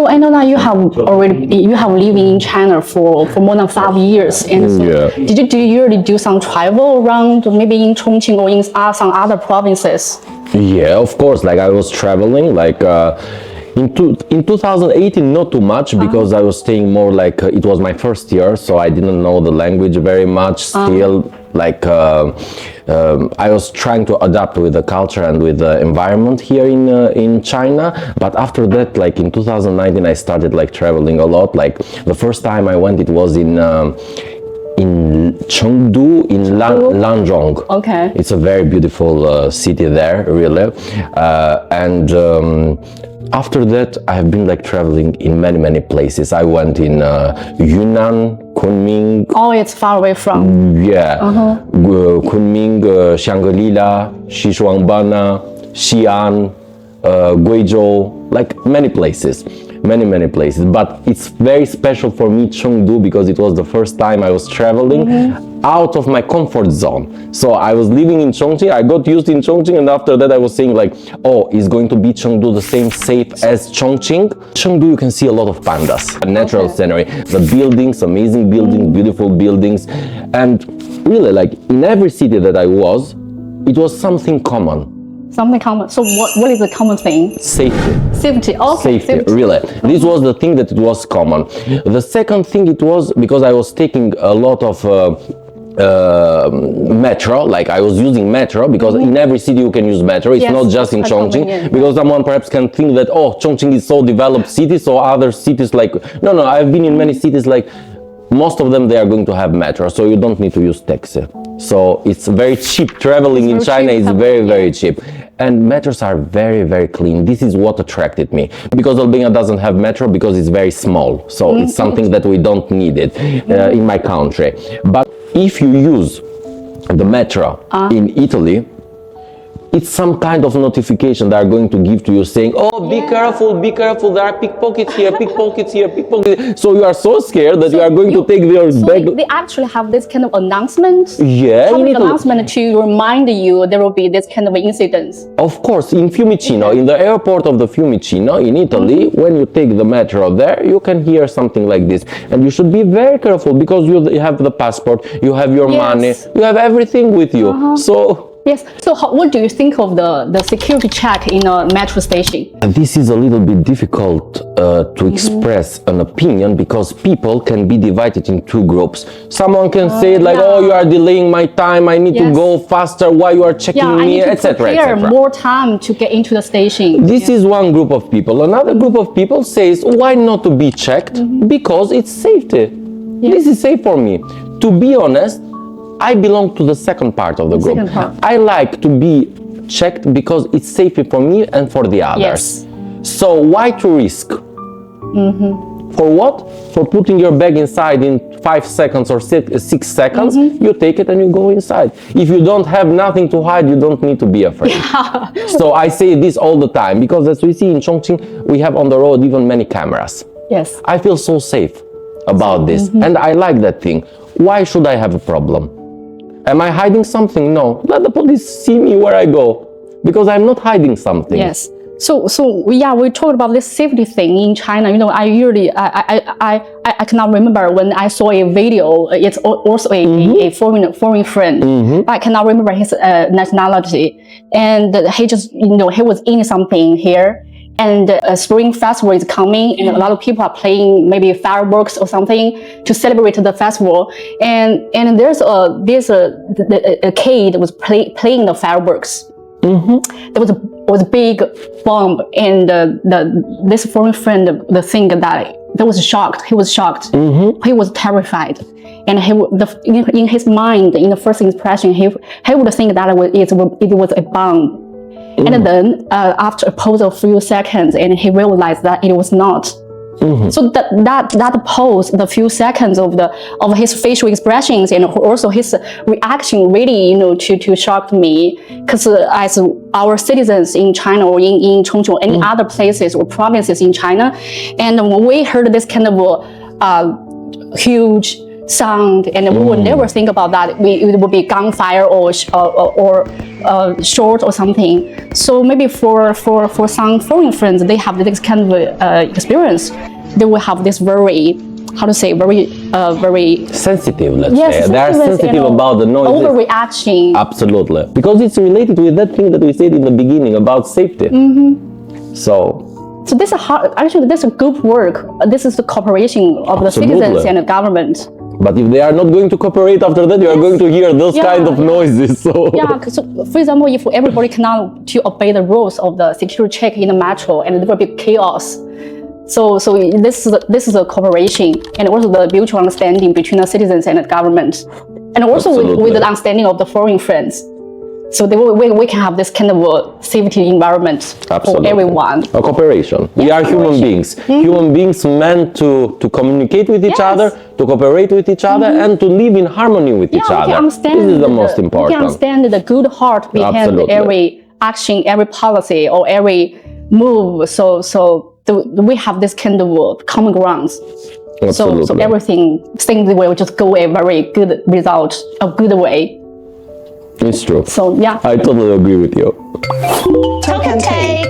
So I know that you have lived in China for more than 5 years, and so do you usually do some travel around, maybe in Chongqing or in some other provinces? Yeah, of course. Like I was traveling, like in 2018, not too much because I was staying more like it was my first year, so I didn't know the language very much. Still, like I was trying to adapt with the culture and with the environment here in China. But after that, like in 2019, I started like traveling a lot. Like the first time I went, it was in Chengdu, in Lanzhong. Okay. It's a very beautiful city there, really. After that, I have been like traveling in many places. I went in Yunnan, Kunming. Oh, it's far away from. Yeah. Kunming, Shangri-La, Xishuangbanna, Xi'an, Guizhou, like many places. Many places, but it's very special for me, Chengdu, because it was the first time I was traveling out of my comfort zone. So I was living in Chongqing, I got used in Chongqing, and after that I was saying like, oh, is going to be Chengdu the same safe as Chongqing? Chengdu, you can see a lot of pandas, a natural scenery, the buildings, amazing buildings, beautiful buildings, and really like in every city that I was, it was something common. Something common. So what is the common thing? Safety. Safety. Okay. Safety. Really. This was the thing that it was common. The second thing it was because I was taking a lot of metro, like I was using metro because in every city you can use metro. It's not just in Chongqing, because someone perhaps can think that, oh, Chongqing is so developed city, so other cities like, no, I've been in many cities like, most of them, they are going to have metro, so you don't need to use taxi. So it's very cheap. Traveling in China is very cheap. And metros are very clean. This is what attracted me. Because Albania doesn't have metro because it's very small. So it's something that we don't need it in my country. But if you use the metro in Italy, it's some kind of notification they are going to give to you saying, oh, be careful, there are pickpockets here, pickpockets. So you are so scared that you are going to take your bag. They actually have this kind of announcement? Yeah. Public announcement to remind you there will be this kind of incidents? Of course, in Fiumicino, in the airport of the Fiumicino, in Italy, when you take the metro there, you can hear something like this. And you should be very careful because you have the passport, you have your money, you have everything with you. So... Yes. So what do you think of the security check in a metro station? This is a little bit difficult to express an opinion because people can be divided in two groups. Someone can say like, oh, you are delaying my time, I need to go faster, why you are checking me, etc. I need to more time to get into the station. This is one group of people. Another group of people says, why not to be checked? Because it's safety. This is safe for me. To be honest, I belong to the second part of the group. I like to be checked because it's safer for me and for the others. So why to risk? For what? For putting your bag inside in 5 seconds or 6 seconds, you take it and you go inside. If you don't have nothing to hide, you don't need to be afraid. So I say this all the time because as we see in Chongqing, we have on the road even many cameras. Yes. I feel so safe about this and I like that thing. Why should I have a problem? Am I hiding something? No. Let the police see me where I go because I'm not hiding something. Yes. So yeah, we talked about this safety thing in China. You know, I cannot remember when I saw a video. It's also a foreign friend. I cannot remember his nationality, and he just he was in something here. And a spring festival is coming, and a lot of people are playing maybe fireworks or something to celebrate the festival. And there's a kid was playing the fireworks. There was a big bomb, and this foreign friend, the thing that he was shocked. He was shocked. He was terrified, and in his mind, in the first impression, he would think that it was a bomb. And then after a pause of a few seconds, and he realized that it was not. So that pause, the few seconds of his facial expressions and also his reaction really to shocked me, because as our citizens in China or in Chongqing or any other places or provinces in China, and when we heard this kind of huge sound, and we would never think about that it would be gunfire or short or something. So maybe for some foreign friends, they have this kind of experience. They will have this very, how to say, very sensitive, let's yes, say. They are sensitive about the noises. Overreaction. Absolutely. Because it's related with that thing that we said in the beginning about safety. So this is actually this is good work. This is the cooperation of the citizens and the government. But if they are not going to cooperate after that, you are going to hear those kind of noises. So so for example, if everybody cannot to obey the rules of the security check in the metro, and there will be chaos. So this is a cooperation, and also the mutual understanding between the citizens and the government, and also with the understanding of the foreign friends. So we can have this kind of a safety environment for everyone. A cooperation. We are human beings. Human beings meant to communicate with each other, to cooperate with each other, and to live in harmony with each other. This is the most important. We can understand the good heart behind every action, every policy, or every move. So we have this kind of common grounds. So everything will just go a very good result, a good way. It's true. So yeah. I totally agree with you. Token take.